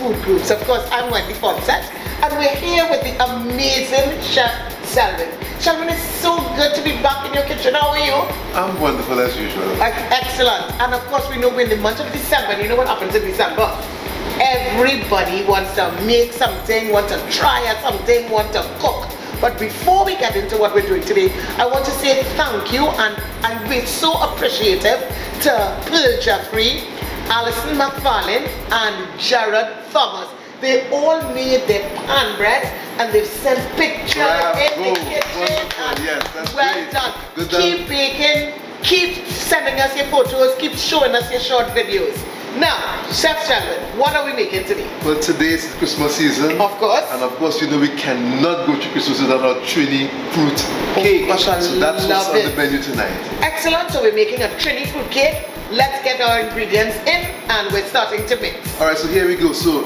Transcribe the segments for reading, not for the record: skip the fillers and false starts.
food groups. Of course, I'm Wendy Foncette, and we're here with the amazing chef Selwyn. Selwyn, it's so good to be back in your kitchen. How are you? I'm wonderful as usual. Excellent. And of course, we know we're in the month of December. You know what happens in December? Everybody wants to make something, wants to try out something, wants to cook. But before we get into what we're doing today, I want to say thank you, and we're so appreciative to Pearl Jeffrey, Alison McFarlane, and Jared Thomas. They all made their pan bread and they've sent pictures in the kitchen. Yes, that's well great. done. Good done. Keep baking, keep sending us your photos, keep showing us your short videos. Now, Chef Selwyn, what are we making today? Well, today is Christmas season. Of course. And of course, you know we cannot go to Christmas without our Trini fruit cake. Gosh, I so that's what's love on it. the menu tonight. Excellent, so we're making a Trini fruit cake. Let's get our ingredients in and we're starting to mix. Alright, so here we go. So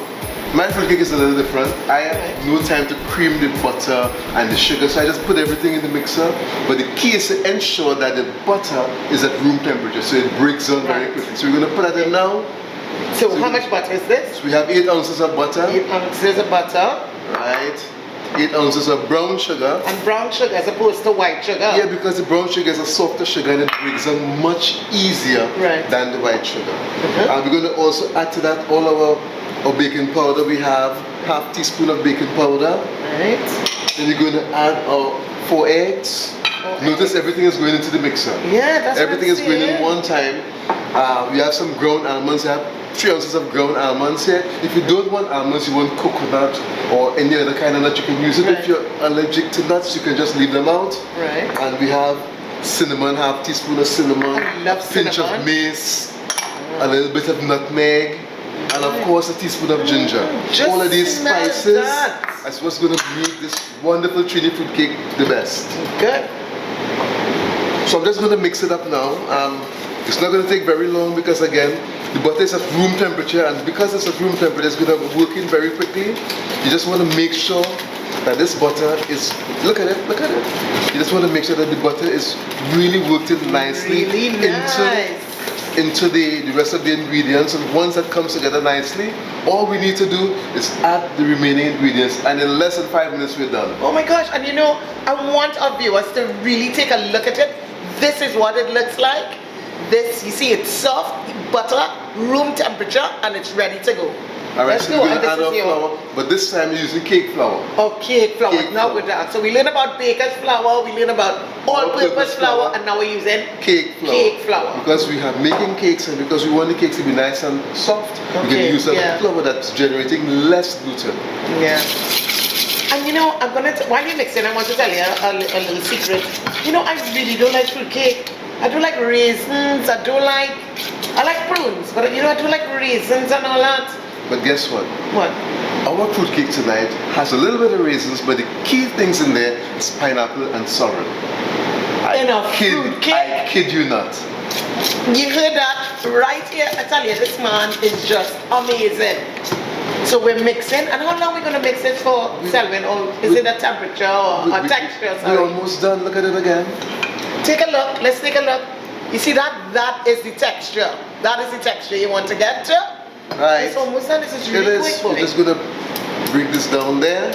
my fruit cake is a little different. I have no time to cream the butter and the sugar, so I just put everything in the mixer. But the key is to ensure that the butter is at room temperature, so it breaks down very quickly. So we're going to put that in now. So how much butter is this? So we have 8 ounces of butter. 8 ounces of butter. Right. 8 ounces of brown sugar. And brown sugar as opposed to white sugar. Yeah, because the brown sugar is a softer sugar and it breaks down much easier than the white sugar. And we're going to also add to that all our baking powder. We have half teaspoon of baking powder. Right. Then you're going to add our 4 eggs. Notice everything is going into the mixer. Yeah, that's everything is going in one time. We have some ground almonds. We have 3 ounces of ground almonds here. If you don't want almonds, you want coconut or any other kind of nut, you can use it. If you're allergic to nuts, you can just leave them out. Right. And we have cinnamon, half teaspoon of cinnamon, a pinch of mace, a little bit of nutmeg, and of course a teaspoon of ginger. All of these spices is what's going to make this wonderful Trini fruit cake the best. Good. So I'm just going to mix it up now. It's not going to take very long because again, the butter is at room temperature, and because it's at room temperature, it's going to work in very quickly. You just want to make sure that this butter is, look at it. You just want to make sure that the butter is really worked in nicely into the rest of the ingredients, and once that comes together nicely, all we need to do is add the remaining ingredients, and in less than 5 minutes we're done. Oh my gosh, and you know, I want our viewers to really take a look at it. This is what it looks like. This, you see, it's soft, butter, room temperature, and it's ready to go. Alright, so we're going to add our flour, but this time you're using cake flour. Oh, cake flour, now with that. So we learn about baker's flour, we learn about all-purpose flour, and now we're using cake flour. Because we are making cakes, and because we want the cakes to be nice and soft, we're going to use a flour that's generating less gluten. Yeah. And you know, while you're mixing, I want to tell you a little secret. You know, I really don't like fruit cake. I do like raisins, I like prunes, but you know, I do like raisins and all that. But guess what? What? Our fruit cake tonight has a little bit of raisins, but the key things in there is pineapple and sorrel. Fruit cake? I kid you not. You heard that right here. I tell you, this man is just amazing. So we're mixing, and how long are we going to mix it for, Selwyn? Or is it a temperature or a texture? Sorry. We're almost done. Look at it again. Take a look. Let's take a look. You see that? That is the texture. That is the texture you want to get to. Right. It's almost done. This is really quick for me. We're just going to bring this down there.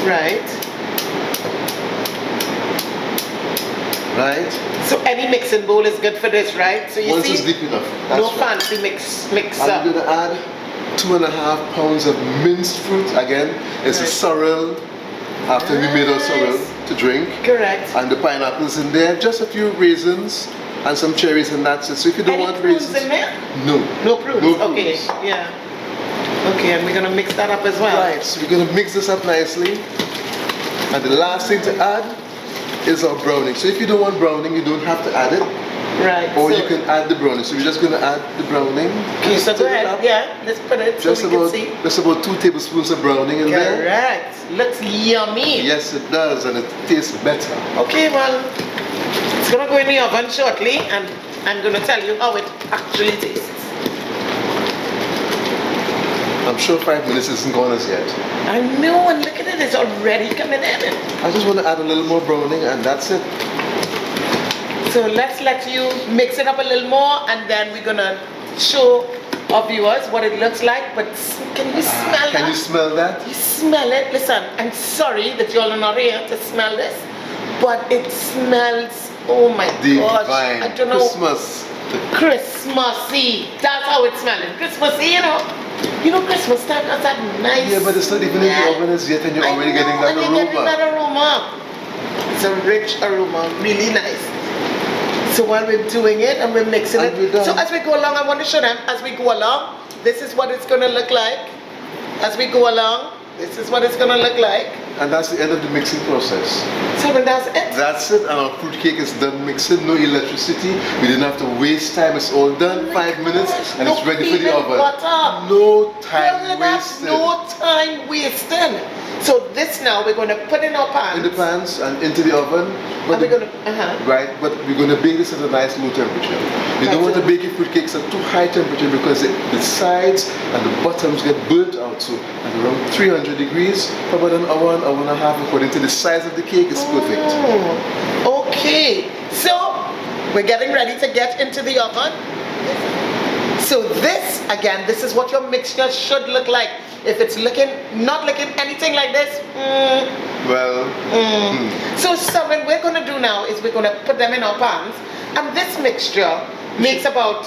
Right. Right. So any mixing bowl is good for this, right? So you once see, it's deep enough. No fancy mix up. I'm going to add 2.5 pounds of minced fruit. Again, it's a sorrel after we made our sorrel to drink. Correct. And the pineapples in there, just a few raisins and some cherries, and that's it. So if you don't want raisins, in there? No. No prunes. Okay. Yeah. Okay, and we're gonna mix that up as well. Right. So we're gonna mix this up nicely. And the last thing to add is our browning. So if you don't want browning, you don't have to add it. Right. Or you can add the browning. So we're just gonna add the browning. Okay, so go ahead. Yeah, let's put it so we can see. Just about 2 tablespoons of browning in there. Correct. Looks yummy. Yes, it does, and it tastes better. Okay, well, it's gonna go in the oven shortly, and I'm gonna tell you how it actually tastes. I'm sure 5 minutes isn't gone as yet. I know, and look at it, it's already coming in. I just want to add a little more browning, and that's it. So let's let you mix it up a little more, and then we're gonna show our viewers what it looks like, but can you smell Can that? you smell that? You smell it? Listen, I'm sorry that y'all are not here to smell this, but it smells, oh my gosh, Divine. I don't know. Christmas. Christmassy. That's how it's smelling. Christmassy, you know. You know Christmas time has that nice. Yeah, but it's not even in the oven as yet, and you're already getting that and aroma. you're getting that aroma. It's a rich aroma, really nice. So while we're doing it and we're mixing And we're it, done. so as we go along, I want to show them as we go along. This is what it's gonna look like. As we go along, this is what it's gonna look like. And that's the end of the mixing process. So then that's it. That's it, and our fruit cake is done mixing, no electricity. We didn't have to waste time, it's all done, 5 minutes, and it's ready for the oven. Butter. No time Well, that's wasted. no time wasting. So this now we're going to put in our pans. In the pans and into the oven. And we're going to, Right, but we're going to bake this at a nice low temperature. You don't want to bake your fruit cakes at too high temperature because the sides and the bottoms get burnt out. So at around 300 degrees for about an hour and a half, according to the size of the cake, is perfect. Okay, so we're getting ready to get into the oven. So this, again, this is what your mixture should look like. If it's not looking anything like this, So what we're going to do now is we're going to put them in our pans. And this mixture makes about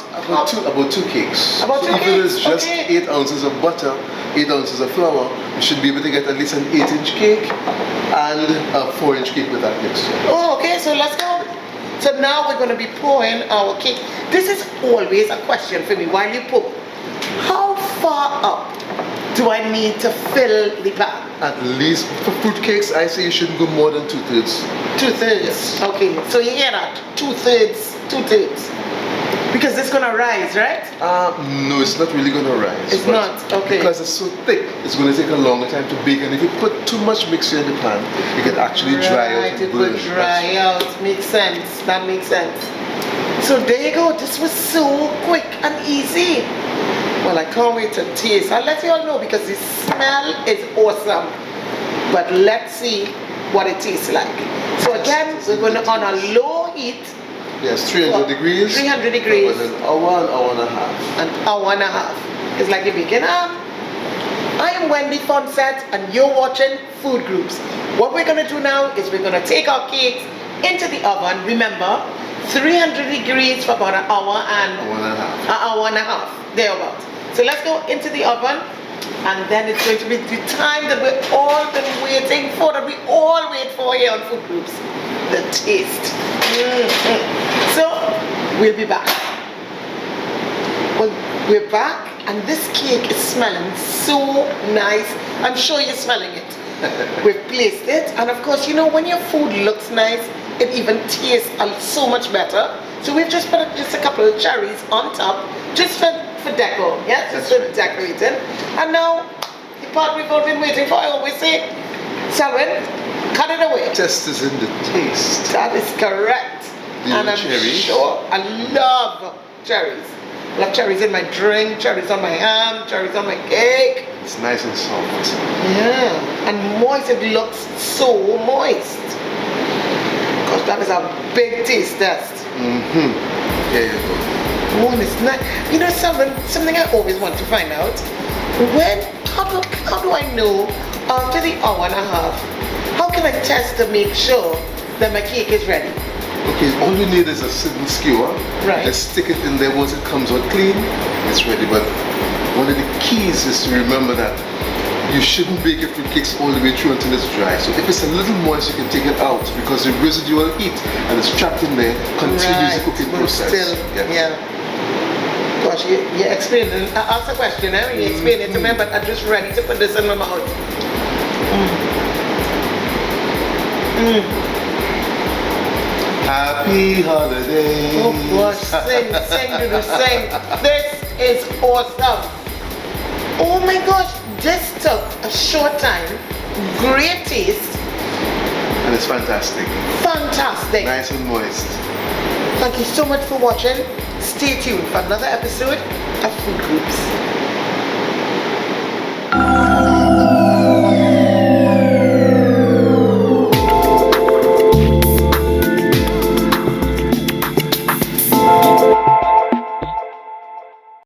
two cakes. About so two if it is cakes, just okay. 8 ounces of butter, 8 ounces of flour, you should be able to get at least an 8-inch cake and a 4-inch cake with that mixture. Oh, okay, so let's go. So now we're going to be pouring our cake. This is always a question for me while you pour. How far up do I need to fill the pan? At least for fruit cakes, I say you shouldn't go more than 2/3. 2/3. Yes. Okay, so you hear that? 2/3. Because it's going to rise, right? No, it's not really going to rise. It's but not, okay. Because it's so thick, it's going to take a longer time to bake. And if you put too much mixture in the pan, it can actually dry out and It burn. will dry out. Makes sense. That makes sense. So there you go. This was so quick and easy. Well, I can't wait to taste. I'll let you all know because the smell is awesome. But let's see what it tastes like. So again, we're going to on a low heat. Yes, 300 degrees. 300 degrees. For an hour and a half. An hour and a half. It's like you're baking. I am Wendy Foncette and you're watching Food Groups. What we're going to do now is we're going to take our cakes into the oven. Remember, 300 degrees for about an hour and a half. Thereabout. So let's go into the oven, and then it's going to be the time that we've all been waiting for, that we all wait for here on Food Groups. The taste. So we'll be back. Well, we're back, and this cake is smelling so nice. I'm sure you're smelling it. We've placed it, and of course, you know, when your food looks nice, it even tastes so much better. So we've just put just a couple of cherries on top, just for decor, yes, just for decorating. And now, the part we've all been waiting for, I always say, Selwyn, cut it away. Test is in the taste. That is correct. And I'm cherries? sure I love cherries. I love cherries in my drink, cherries on my ham, cherries on my cake. It's nice and soft. Yeah, and moist. It looks so moist. Gosh, that is a big taste test. There you go. Oh, and it's nice. You know something I always want to find out. How do I know after the hour and a half? How can I test to make sure that my cake is ready? Okay, all you need is a simple skewer. Right. Just stick it in there. Once it comes out clean, it's ready. But one of the keys is to remember that you shouldn't bake your fruit cakes all the way through until it's dry. So if it's a little moist, you can take it out because the residual heat and it's trapped in there continues the cooking process. Still, yeah. Gosh, you're explaining. I asked a question, you explain it to me, but I'm just ready to put this in my mouth. Happy holidays. Oh gosh, sing, sing. This is awesome. Oh my gosh, this took a short time. Great taste. And it's fantastic. Fantastic. Nice and moist. Thank you so much for watching. Stay tuned for another episode of Food Groups.